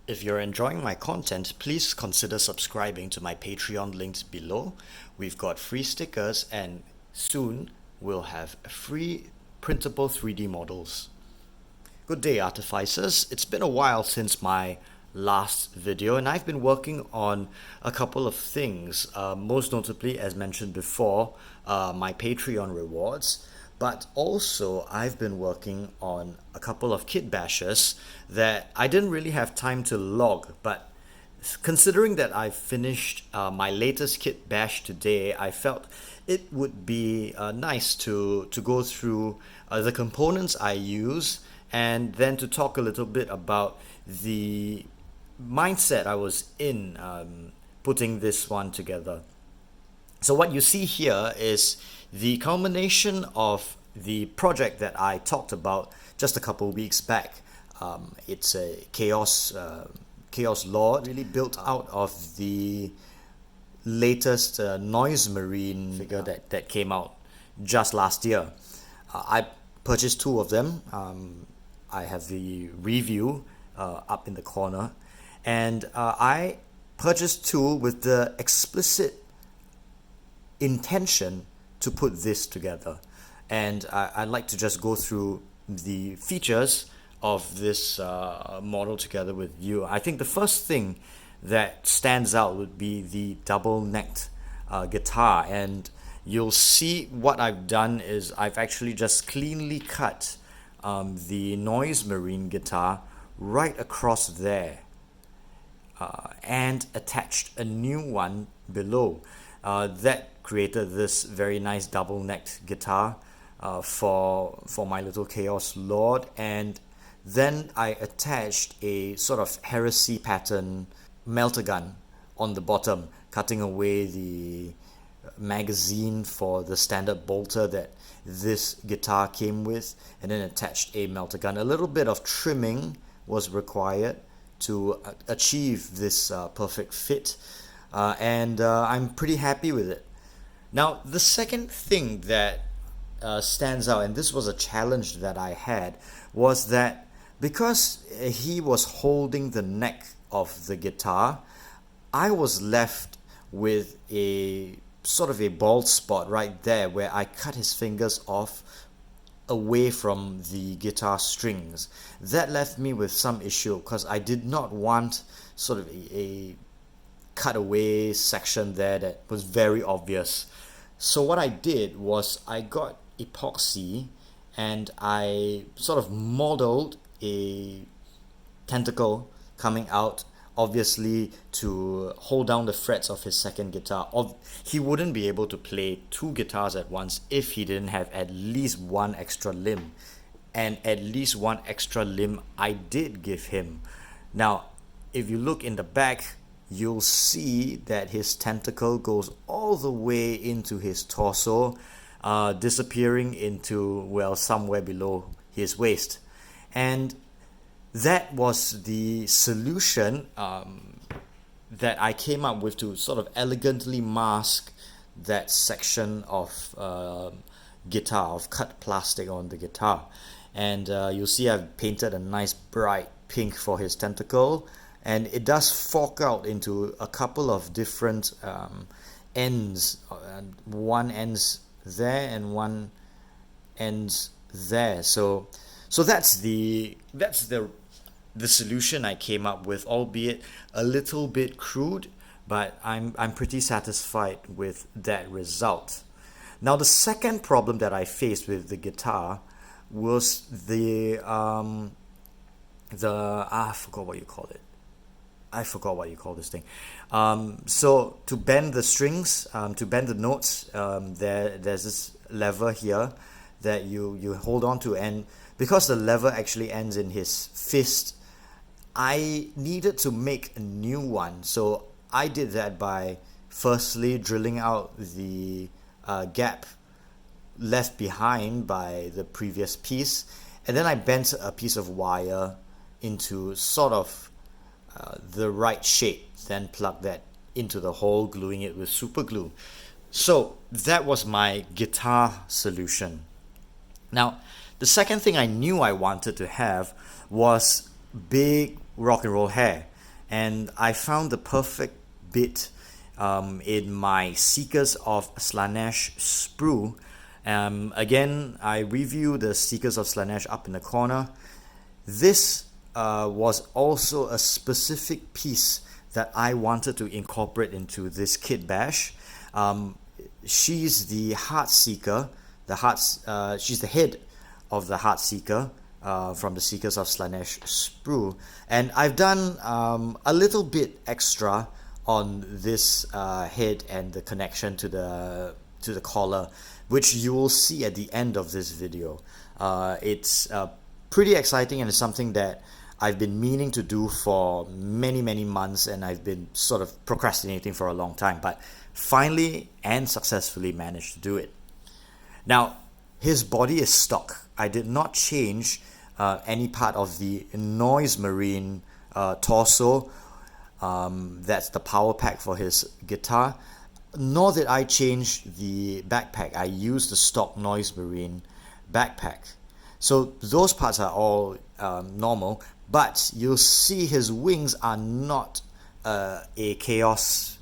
If you're enjoying my content, please consider subscribing to my Patreon linked below. We've got free stickers and soon we'll have free printable 3D models. Good day, artificers. It's been a while since my last video and I've been working on a couple of things, most notably, as mentioned before, my Patreon rewards. But also I've been working on a couple of kit bashes that I didn't really have time to log, but considering that I finished my latest kit bash today, I felt it would be nice to go through the components I use and then to talk a little bit about the mindset I was in putting this one together. So what you see here is the culmination of the project that I talked about just a couple weeks back. It's a Chaos Lord, really built out of the latest Noise Marine figure that came out just last year. I purchased two of them. I have the review up in the corner, and I purchased two with the explicit intention to put this together. And I'd like to just go through the features of this model together with you. I think the first thing that stands out would be the double-necked guitar, and you'll see what I've done is I've actually just cleanly cut the Noise Marine guitar right across there and attached a new one below. That created this very nice double-necked guitar for my little Chaos Lord, and then I attached a sort of heresy pattern melter gun on the bottom, cutting away the magazine for the standard bolter that this guitar came with, and then attached a melter gun. A little bit of trimming was required to achieve this perfect fit, and I'm pretty happy with it. Now, the second thing that stands out, and this was a challenge that I had, was that because he was holding the neck of the guitar, I was left with a sort of a bald spot right there where I cut his fingers off away from the guitar strings. That left me with some issue because I did not want sort of a cutaway section there that was very obvious. So what I did was I got epoxy and I sort of modeled a tentacle coming out, obviously to hold down the frets of his second guitar. He wouldn't be able to play two guitars at once if he didn't have at least one extra limb, and at least one extra limb I did give him. Now if you look in the back, you'll see that his tentacle goes all the way into his torso, disappearing into, well, somewhere below his waist. And that was the solution that I came up with to sort of elegantly mask that section of guitar, of cut plastic on the guitar. And you'll see I've painted a nice bright pink for his tentacle, and it does fork out into a couple of different ends. One ends there and one ends there. So that's the solution I came up with, albeit a little bit crude, but I'm pretty satisfied with that result. Now the second problem that I faced with the guitar was I forgot what you call it. I forgot what you call this thing. So to bend the strings, to bend the notes, there's this lever here that you hold on to, and because the lever actually ends in his fist, I needed to make a new one. So I did that by firstly drilling out the gap left behind by the previous piece, and then I bent a piece of wire into sort of the right shape, then plug that into the hole, gluing it with super glue. So that was my guitar solution. Now, the second thing I knew I wanted to have was big rock and roll hair. And I found the perfect bit in my Seekers of Slanesh sprue. Again, I review the Seekers of Slanesh up in the corner. This was also a specific piece that I wanted to incorporate into this kit bash. She's the Heart Seeker. She's the head of the Heart Seeker from the Seekers of Slanesh sprue, and I've done a little bit extra on this head and the connection to the collar, which you will see at the end of this video. It's pretty exciting, and it's something that I've been meaning to do for many months, and I've been sort of procrastinating for a long time, but finally and successfully managed to do it. Now, his body is stock. I did not change any part of the Noise Marine torso. That's the power pack for his guitar. Nor did I change the backpack. I used the stock Noise Marine backpack. So those parts are all normal, but you'll see his wings are not a Chaos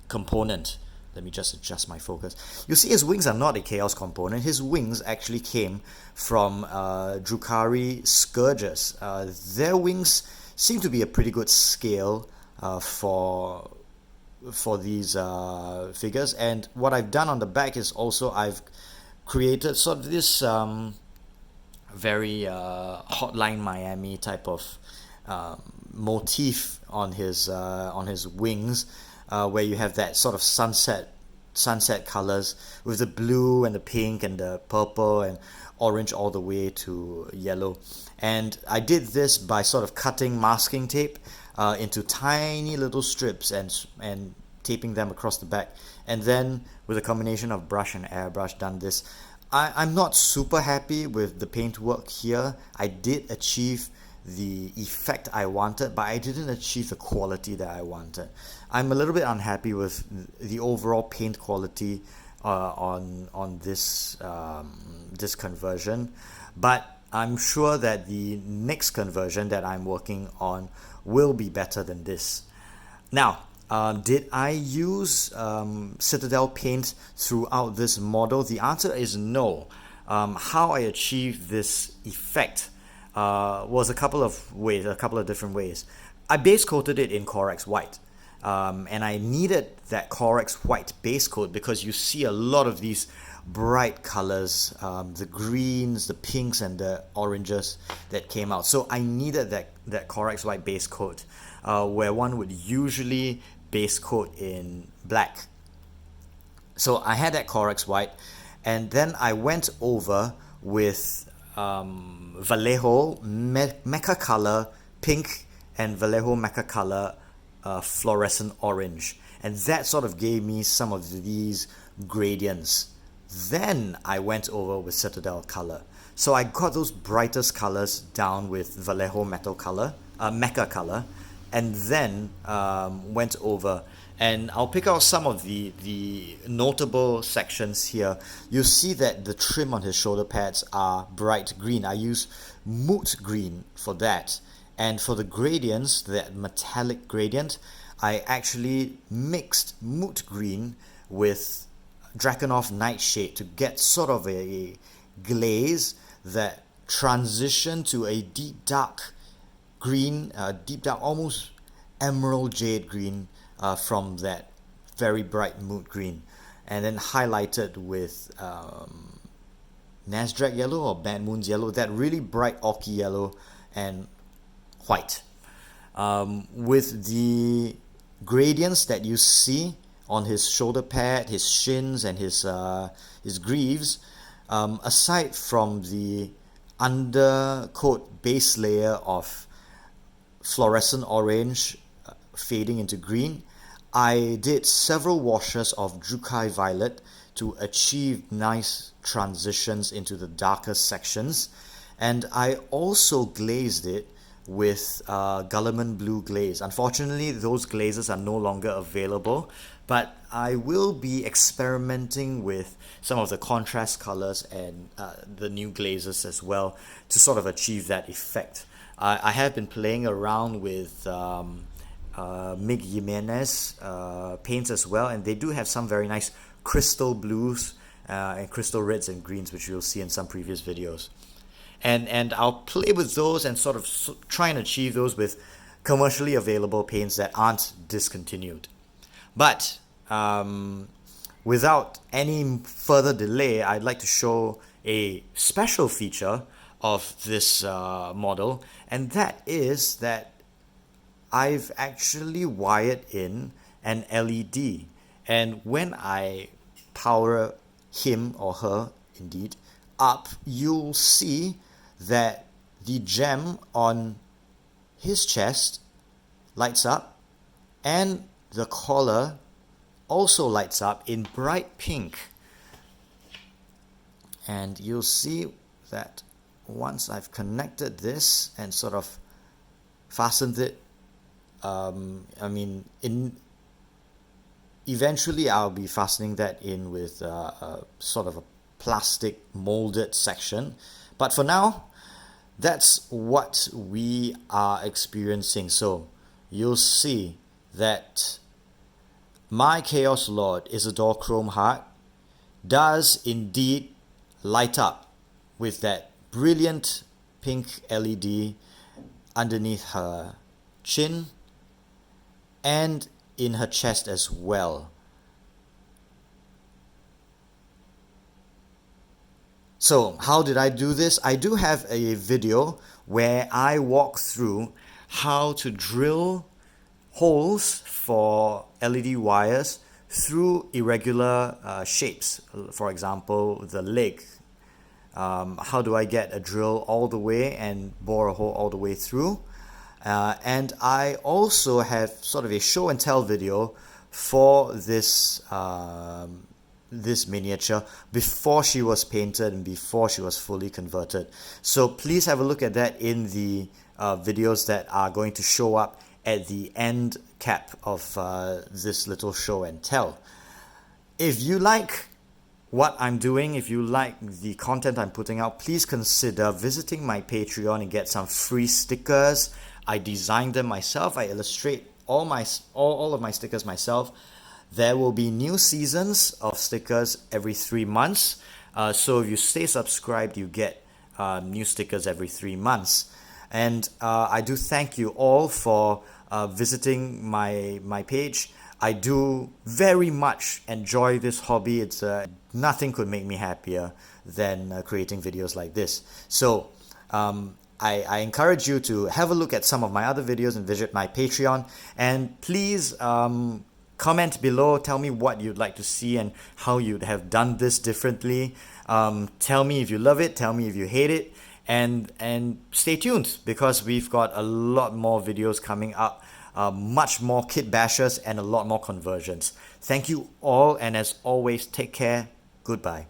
component. Let me just adjust my focus. You see his wings are not a Chaos component. His wings actually came from Drukhari Scourges. Their wings seem to be a pretty good scale for these figures. And what I've done on the back is also I've created sort of this very Hotline Miami type of motif on his wings, where you have that sort of sunset colors with the blue and the pink and the purple and orange all the way to yellow. And I did this by sort of cutting masking tape into tiny little strips and taping them across the back, and then with a combination of brush and airbrush done this. I'm not super happy with the paintwork here. I did achieve the effect I wanted, but I didn't achieve the quality that I wanted. I'm a little bit unhappy with the overall paint quality on this this conversion, but I'm sure that the next conversion that I'm working on will be better than this. Now, did I use Citadel paint throughout this model? The answer is no. How I achieved this effect was a couple of different ways. I base coated it in Corex White, and I needed that Corex White base coat because you see a lot of these bright colors, the greens, the pinks, and the oranges that came out. So I needed that Corex White base coat, where one would usually base coat in black. So I had that Corex White, and then I went over with Vallejo Mecha Color Pink and Vallejo Mecha Color Fluorescent Orange, and that sort of gave me some of these gradients. Then I went over with Citadel Color, so I got those brightest colors down with Vallejo Mecha Color, and then went over, and I'll pick out some of the notable sections here. You see that the trim on his shoulder pads are bright green. I use moot green for that, and for the gradients, that metallic gradient, I actually mixed moot green with Drakenhof Nightshade to get sort of a glaze that transitioned to a deep dark green, deep dark, almost emerald jade green from that very bright moot green, and then highlighted with Nasdaq yellow or Bad Moon's yellow, that really bright ochre yellow, and white. With the gradients that you see on his shoulder pad, his shins, and his greaves, aside from the undercoat base layer of fluorescent orange fading into green, I did several washes of Drukhari Violet to achieve nice transitions into the darker sections, and I also glazed it with Gulliman Blue glaze. Unfortunately, those glazes are no longer available, but I will be experimenting with some of the contrast colors and the new glazes as well to sort of achieve that effect. I have been playing around with Mig Jimenez paints as well, and they do have some very nice crystal blues and crystal reds and greens, which you'll see in some previous videos. And I'll play with those and sort of try and achieve those with commercially available paints that aren't discontinued. But without any further delay, I'd like to show a special feature of this model, and that is that I've actually wired in an LED, and when I power him or her, indeed, up, you'll see that the gem on his chest lights up, and the collar also lights up in bright pink. And you'll see that once I've connected this and sort of fastened it, eventually I'll be fastening that in with sort of a plastic molded section. But for now, that's what we are experiencing. So you'll see that my Chaos Lord, Isadore Chromeheart, does indeed light up with that brilliant pink LED underneath her chin and in her chest as well. So how did I do this? I do have a video where I walk through how to drill holes for LED wires through irregular shapes. For example, the leg. How do I get a drill all the way and bore a hole all the way through? And I also have sort of a show and tell video for this this miniature before she was painted and before she was fully converted. So please have a look at that in the videos that are going to show up at the end cap of this little show and tell. If you like what I'm doing, if you like the content I'm putting out, please consider visiting my Patreon and get some free stickers. I designed them myself. I illustrate all of my stickers myself. There will be new seasons of stickers every 3 months. So if you stay subscribed, you get new stickers every 3 months. And I do thank you all for visiting my page. I do very much enjoy this hobby. It's nothing could make me happier than creating videos like this. So I encourage you to have a look at some of my other videos and visit my Patreon. And please comment below, tell me what you'd like to see and how you'd have done this differently. Tell me if you love it, tell me if you hate it, and stay tuned because we've got a lot more videos coming up, much more kit bashers and a lot more conversions. Thank you all, and as always, take care. Goodbye.